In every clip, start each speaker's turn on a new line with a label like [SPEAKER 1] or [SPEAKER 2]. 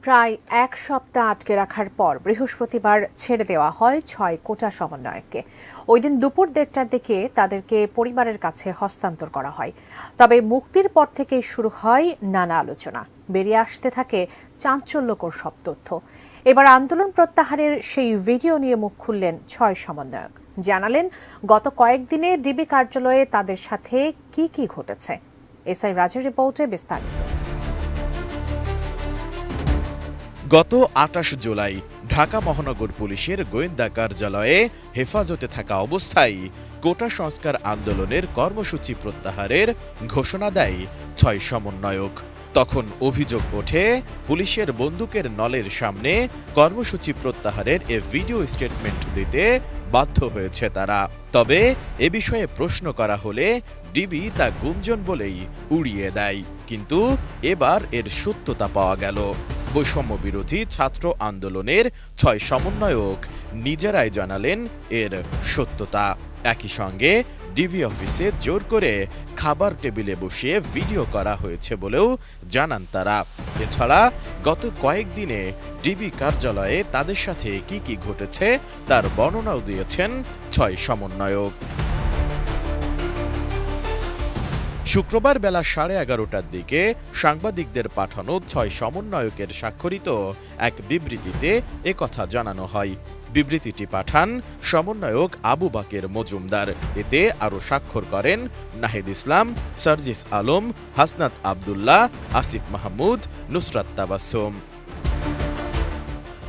[SPEAKER 1] প্রায় এক সপ্তাহ আটকে রাখার পর বৃহস্পতিবার ছেড়ে দেওয়া হয় 6 কোটা সমন্বয়ককে। ওই দিন দুপুর 1:30টার দিকে তাদেরকে পরিবারের কাছে হস্তান্তর করা হয়। তবে মুক্তির পর থেকেই শুরু হয় নানা আলোচনা, বেরিয়ে আসতে থাকে চাঞ্চল্যকর সব তথ্য। এবার আন্দোলন প্রত্যাহারের সেই ভিডিও নিয়ে মুখ খুললেন 6 সমন্বয়ক। জানালেন গত কয়েকদিনে ডিবি কার্যালয়ে তাদের সাথে কি ঘটেছে। এসআই রাজের রিপোর্টে বিস্তারিত।
[SPEAKER 2] গত ২৮ জুলাই ঢাকা মহানগর পুলিশের গোয়েন্দা কার্যালয়ে হেফাজতে থাকা অবস্থায় কোটা সংস্কার আন্দোলনের কর্মসূচি প্রত্যাহারের ঘোষণা দেয় 6 সমন্বয়ক। তখন অভিযোগ ওঠে, পুলিশের বন্দুকের নলের সামনে কর্মসূচি প্রত্যাহারের ভিডিও স্টেটমেন্ট দিতে বাধ্য হয়েছে তারা। তবে এ বিষয়ে প্রশ্ন করা হলে ডিবি তা গুঞ্জন বলেই উড়িয়ে দেয়। কিন্তু এবার এর সত্যতা পাওয়া গেল। বৈষম্য বিরোধী ছাত্র আন্দোলনের 6 সমন্বয়ক নিজেরাই জানালেন এর সত্যতা। একই সঙ্গে ডিবি অফিসে জোর করে খাবার টেবিলে বসিয়ে ভিডিও করা হয়েছে বলেও জানান তারা। এছাড়া গত কয়েকদিনে ডিবি কার্যালয়ে তাদের সাথে কি ঘটেছে তার বর্ণনাও দিয়েছেন 6 সমন্বয়ক। শুক্রবার বেলা 11:30টার দিকে সাংবাদিকদের পাঠানো 6 সমন্বয়কের স্বাক্ষরিত এক বিবৃতিতে একথা জানানো হয়। বিবৃতিটি পাঠান সমন্বয়ক আবু বাকের মজুমদার। এতে আরও স্বাক্ষর করেন নাহিদ ইসলাম, সার্জিস আলম, হাসনাত আবদুল্লাহ, আসিফ মাহমুদ, নুসরাত তাবাসসুম।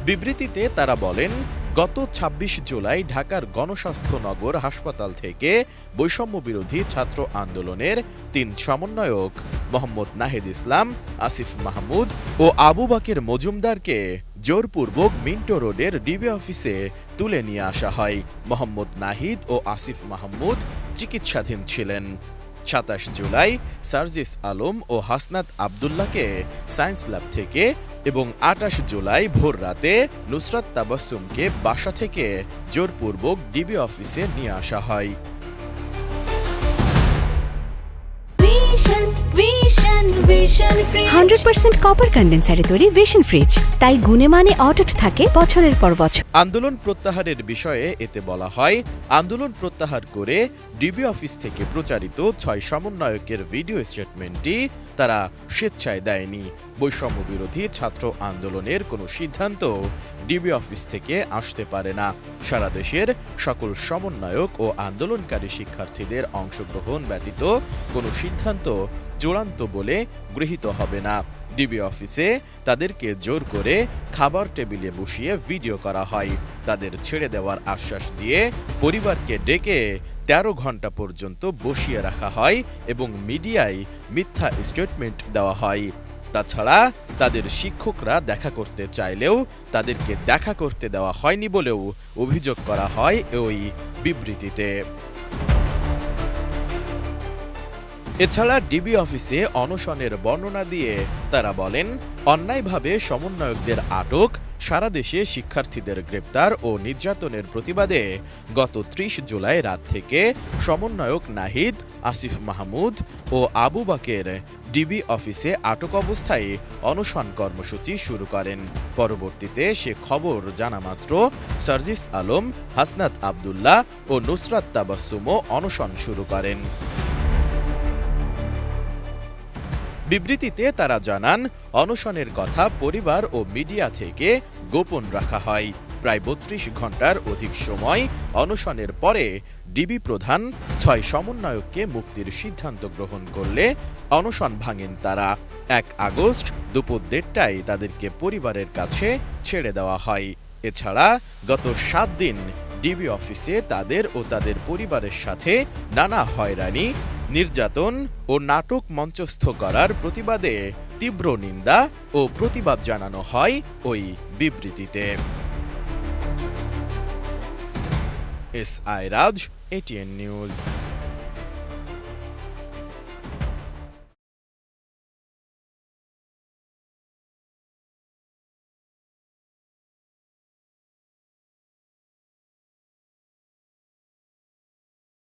[SPEAKER 2] বিবৃতিতে তারা বলেন, গত ২৬ জুলাই ঢাকার গণস্বাস্থ্য নগর হাসপাতাল থেকে বৈষম্য বিরোধী ছাত্র আন্দোলনের ৩ সমন্বয়ক মোহাম্মদ নাহিদ ইসলাম, আসিফ মাহমুদ ও আবু বাকের মজুমদারকে জোরপূর্বক মিন্টো রোডের ডিবি অফিসে তুলে নিয়ে আসা হয়। মোহাম্মদ নাহিদ ও আসিফ মাহমুদ চিকিৎসাধীন ছিলেন। ২৭ জুলাই সার্জিস আলম ও হাসনাত আবদুল্লাহকে সায়েন্স ল্যাব থেকে এবং ২৮ জুলাই ভোর রাতে নুসরাত তাবাসসুমকে বাসা থেকে জোরপূর্বক ডিবি অফিসে নিয়ে আসা হয়।
[SPEAKER 3] 100% কপার কন্ডেন্সারে তৈরি ভিশন ফ্রিজ, তাই গুণে মানে অটুট থাকে বছরের পর বছর।
[SPEAKER 2] আন্দোলন প্রত্যাহারের বিষয়ে এতে বলা হয়, আন্দোলন প্রত্যাহার করে ডিবি অফিস থেকে প্রচারিত 6 সমন্বয়কের ভিডিও স্টেটমেন্টটি তারা স্বেচ্ছায় দেয়নি। বৈষম্য বিরোধী ছাত্র আন্দোলনের কোনো সিদ্ধান্ত ডিবি অফিস থেকে আসতে পারে না। সারা দেশের সকল সমন্বয়ক ও আন্দোলনকারী শিক্ষার্থীদের অংশগ্রহণ ব্যতীত কোনো সিদ্ধান্ত চূড়ান্ত বলে গৃহীত হবে না। ডিবি অফিসে তাদেরকে জোর করে খাবার টেবিলে বসিয়ে ভিডিও করা হয়। তাদের ছেড়ে দেওয়ার আশ্বাস দিয়ে পরিবারকে ডেকে ১৩ ঘন্টা পর্যন্ত বসিয়ে রাখা হয় এবং মিডিয়ায় মিথ্যা স্টেটমেন্ট দেওয়া হয়। তাছাড়া তাদের শিক্ষকরা দেখা করতে চাইলেও তাদেরকে দেখা করতে দেওয়া হয়নি বলেও অভিযোগ করা হয় ওই বিবৃতিতে। এছাড়া ডিবি অফিসে অনশনের বর্ণনা দিয়ে তারা বলেন, অন্যায়ভাবে সমন্বয়কদের আটক, সারা দেশে শিক্ষার্থীদের গ্রেপ্তার ও নির্যাতনের প্রতিবাদে গত ৩০ জুলাই রাত থেকে সমন্বয়ক নাহিদ, আসিফ মাহমুদ ও আবু বাকের ডিবি অফিসে আটক অবস্থায় অনশন কর্মসূচি শুরু করেন। পরবর্তীতে সে খবর জানা মাত্র সার্জিস আলম, হাসনাত আবদুল্লাহ ও নুসরাত তাবাসসুমও অনশন শুরু করেন। বিবৃতিতে তারা জানান, অনশনের কথা পরিবার ও মিডিয়া থেকে গোপন রাখা হয়। প্রায় ৩২ ঘন্টার অধিক সময় অনশনের পরে ডিবি প্রধান 6 সমন্বয়ককে মুক্তির সিদ্ধান্ত গ্রহণ করলে অনশন ভাঙেন তারা। ১ আগস্ট দুপুর ১:৩০টায় তাদেরকে পরিবারের কাছে ছেড়ে দেওয়া হয়। এছাড়া গত ৭ দিন ডিবি অফিসে তাদের ও তাদের পরিবারের সাথে নানা হয়রানি, নির্যাতন ও নাটক মঞ্চস্থ করার প্রতিবাদে তীব্র নিন্দা ও প্রতিবাদ জানানো হয় ওই বিবৃতিতে। এসআই রাজ, এটিএন নিউজ।